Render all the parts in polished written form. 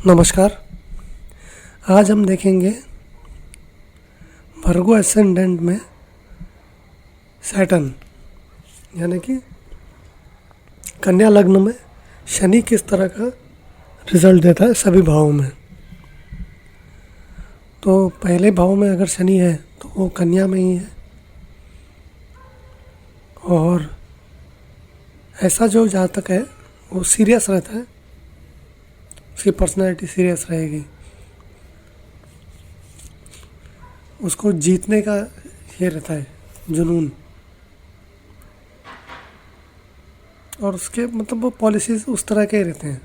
नमस्कार। आज हम देखेंगे वर्गो एसेंडेंट में सैटर्न यानी कि कन्या लग्न में शनि किस तरह का रिजल्ट देता है सभी भावों में। तो पहले भाव में अगर शनि है तो वो कन्या में ही है, और ऐसा जो जातक है वो सीरियस रहता है, उसकी पर्सनैलिटी सीरियस रहेगी, उसको जीतने का ये रहता है जुनून, और उसके मतलब वो पॉलिसीज उस तरह के रहते हैं,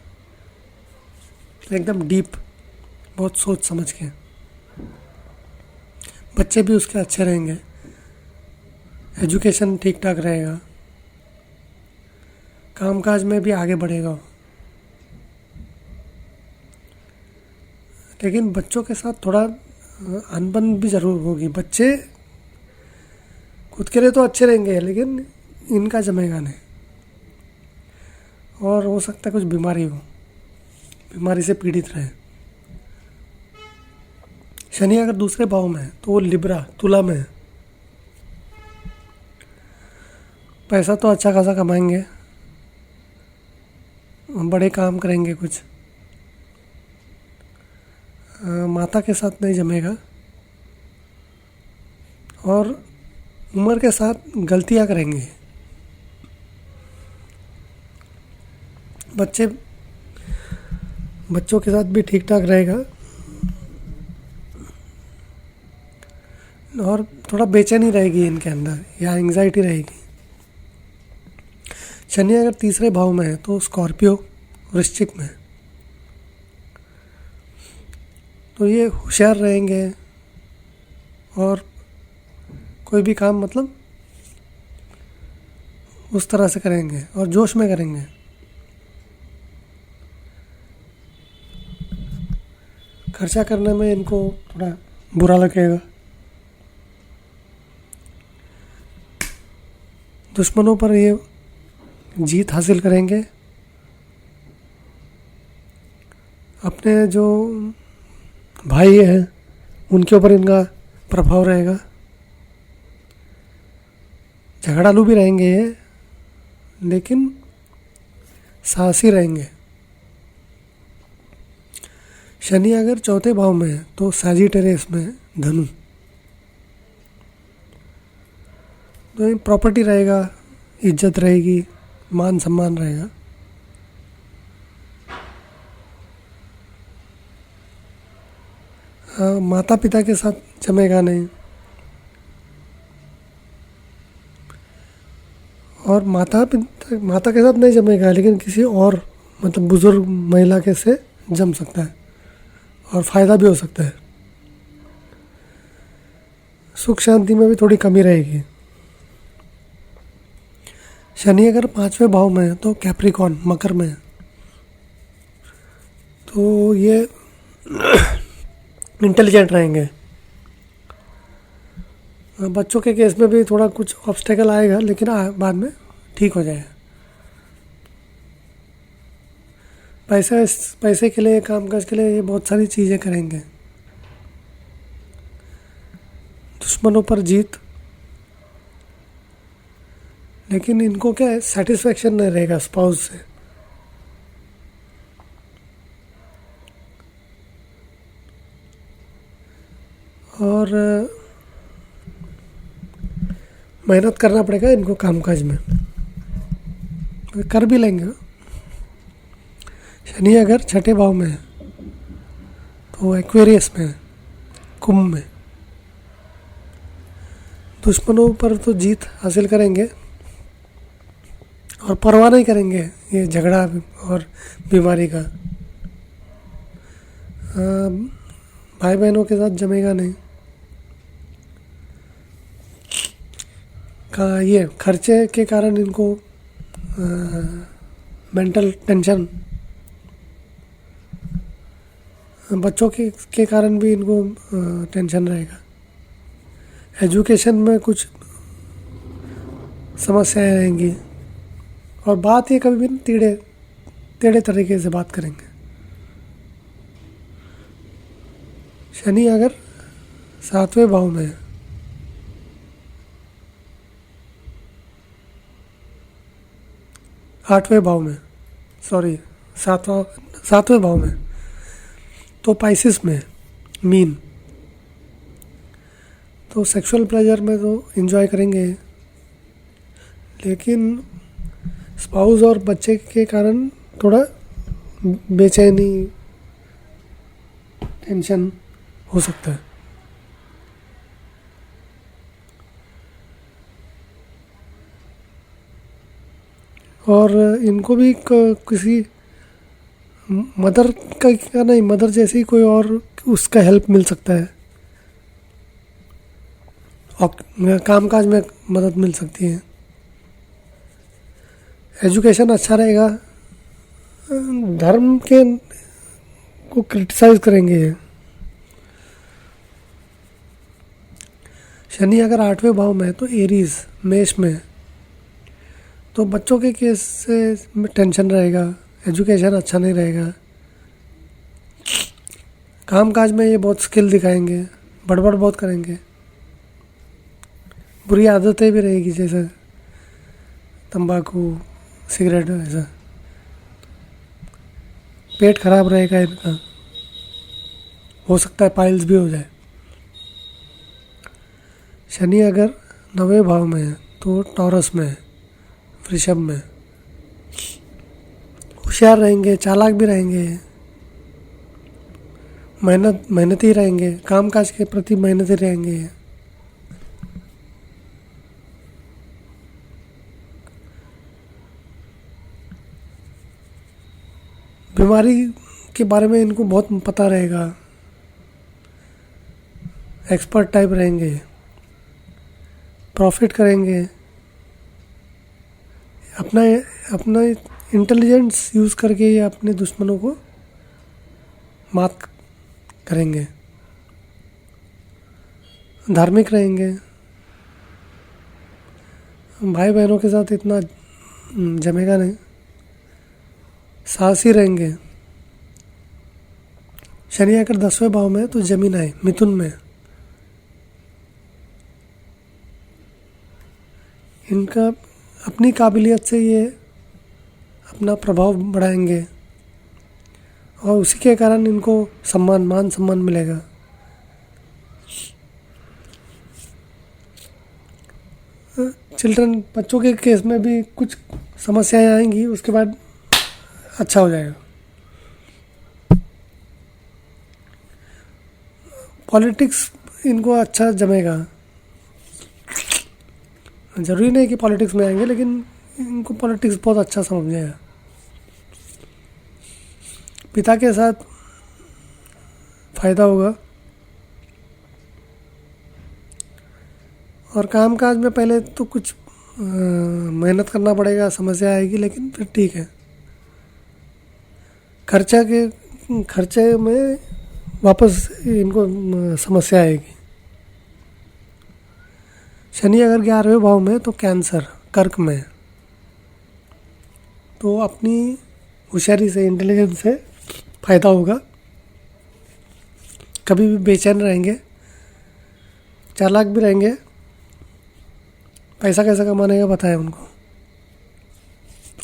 एकदम डीप, बहुत सोच समझ के। बच्चे भी उसके अच्छे रहेंगे, एजुकेशन ठीक ठाक रहेगा, कामकाज में भी आगे बढ़ेगा। लेकिन बच्चों के साथ थोड़ा अनबन भी ज़रूर होगी। बच्चे खुद के लिए तो अच्छे रहेंगे लेकिन इनका जमेगा नहीं, और हो सकता है कुछ बीमारी से पीड़ित रहे। शनि अगर दूसरे भाव में है तो वो लिब्रा तुला में है। पैसा तो अच्छा खासा कमाएंगे, बड़े काम करेंगे कुछ, माता के साथ नहीं जमेगा, और उम्र के साथ गलतियां करेंगे। बच्चों के साथ भी ठीक ठाक रहेगा, और थोड़ा बेचैनी रहेगी इनके अंदर या एंग्जाइटी रहेगी। शनि अगर तीसरे भाव में है तो स्कॉर्पियो वृश्चिक में है, तो ये होशियार रहेंगे और कोई भी काम मतलब उस तरह से करेंगे और जोश में करेंगे। खर्चा करने में इनको थोड़ा बुरा लगेगा। दुश्मनों पर ये जीत हासिल करेंगे। अपने जो भाई हैं उनके ऊपर इनका प्रभाव रहेगा। झगड़ालू भी रहेंगे ये, लेकिन साहसी रहेंगे। शनि अगर चौथे भाव में है तो सैजिटेरियस में धनु, तो प्रॉपर्टी रहेगा, इज्जत रहेगी, मान सम्मान रहेगा। माता पिता के साथ जमेगा नहीं, और माता के साथ नहीं जमेगा लेकिन किसी और मतलब बुजुर्ग महिला के से जम सकता है और फायदा भी हो सकता है। सुख शांति में भी थोड़ी कमी रहेगी। शनि अगर पांचवें भाव में है तो कैप्रिकॉन मकर में है, तो ये इंटेलिजेंट रहेंगे। बच्चों के केस में भी थोड़ा कुछ ऑब्स्टेकल आएगा, लेकिन बाद में ठीक हो जाएगा। पैसे के लिए, कामकाज के लिए ये बहुत सारी चीज़ें करेंगे। दुश्मनों पर जीत, लेकिन इनको क्या है, सेटिस्फैक्शन नहीं रहेगा स्पाउस से। और मेहनत करना पड़ेगा इनको कामकाज में, कर भी लेंगे। शनि अगर छठे भाव में है तो एक्वेरियस में है, कुंभ में। दुश्मनों पर तो जीत हासिल करेंगे और परवाह नहीं करेंगे ये झगड़ा और बीमारी का। भाई बहनों के साथ जमेगा नहीं। ये खर्चे के कारण इनको मेंटल टेंशन, बच्चों के कारण भी इनको टेंशन रहेगा। एजुकेशन में कुछ समस्याएं रहेंगी, और बात ये कभी भी टेढ़े तरीके से बात करेंगे। शनि अगर 7वें भाव में है, 8वें भाव में, सॉरी, 7वें भाव में, तो पाइसिस में, मीन, तो सेक्सुअल प्लेजर में तो एंजॉय करेंगे, लेकिन स्पाउस और बच्चे के कारण थोड़ा बेचैनी, टेंशन हो सकता है। और इनको भी किसी मदर का नहीं, मदर जैसी कोई और उसका हेल्प मिल सकता है, और कामकाज में मदद मिल सकती है। एजुकेशन अच्छा रहेगा, धर्म के को क्रिटिसाइज करेंगे ये। शनि अगर 8वें भाव में है तो एरीज, मेष में, तो बच्चों के केस से टेंशन रहेगा, एजुकेशन अच्छा नहीं रहेगा, काम काज में ये बहुत स्किल दिखाएंगे, बड़बड़ बहुत करेंगे, बुरी आदतें भी रहेगी जैसे तंबाकू, सिगरेट, ऐसा। पेट खराब रहेगा इनका, हो सकता है पाइल्स भी हो जाए। शनि अगर 9वें भाव में है तो टॉरस में है, वृषभ में, होशियार रहेंगे, चालाक भी रहेंगे, मेहनती रहेंगे, कामकाज के प्रति मेहनती रहेंगे। बीमारी के बारे में इनको बहुत पता रहेगा, एक्सपर्ट टाइप रहेंगे, प्रॉफिट करेंगे, अपना अपना इंटेलिजेंस यूज़ करके ये अपने दुश्मनों को मात करेंगे। धार्मिक रहेंगे, भाई बहनों के साथ इतना जमेगा नहीं, साहसी रहेंगे। शनि अगर 10वें भाव में तो जमीन है, मिथुन में, इनका अपनी काबिलियत से ये अपना प्रभाव बढ़ाएंगे और उसी के कारण इनको मान सम्मान मिलेगा। चिल्ड्रन, बच्चों के केस में भी कुछ समस्याएं आएंगी, उसके बाद अच्छा हो जाएगा। पॉलिटिक्स इनको अच्छा जमेगा, ज़रूरी नहीं कि पॉलिटिक्स में आएंगे, लेकिन इनको पॉलिटिक्स बहुत अच्छा समझ जाएगा। पिता के साथ फायदा होगा, और कामकाज में पहले तो कुछ मेहनत करना पड़ेगा, समस्या आएगी, लेकिन फिर ठीक है। खर्चे में वापस इनको समस्या आएगी। शनि अगर 11वें भाव में तो कैंसर, कर्क में, तो अपनी होशियारी से, इंटेलिजेंस से फायदा होगा, कभी भी बेचैन रहेंगे, चालाक भी रहेंगे, पैसा कैसे कमाने का बताया उनको,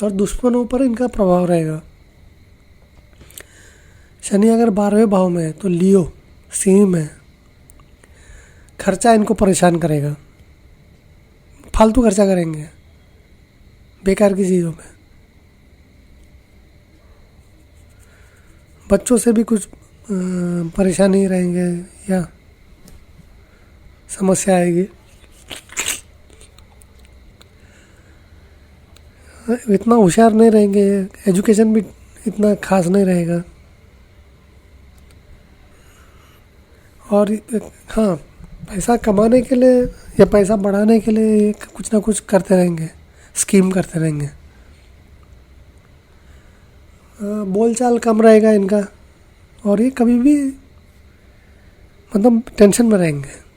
और दुश्मनों पर इनका प्रभाव रहेगा। शनि अगर 12वें भाव में है तो लियो, सिंह में, खर्चा इनको परेशान करेगा, फालतू खर्चा करेंगे बेकार की चीज़ों में, बच्चों से भी कुछ परेशानी रहेंगे या समस्या आएगी। इतना होशियार नहीं रहेंगे, एजुकेशन भी इतना खास नहीं रहेगा। और हाँ, पैसा कमाने के लिए या पैसा बढ़ाने के लिए कुछ ना कुछ करते रहेंगे, स्कीम करते रहेंगे। बोलचाल कम रहेगा इनका, और ये कभी भी मतलब टेंशन में रहेंगे।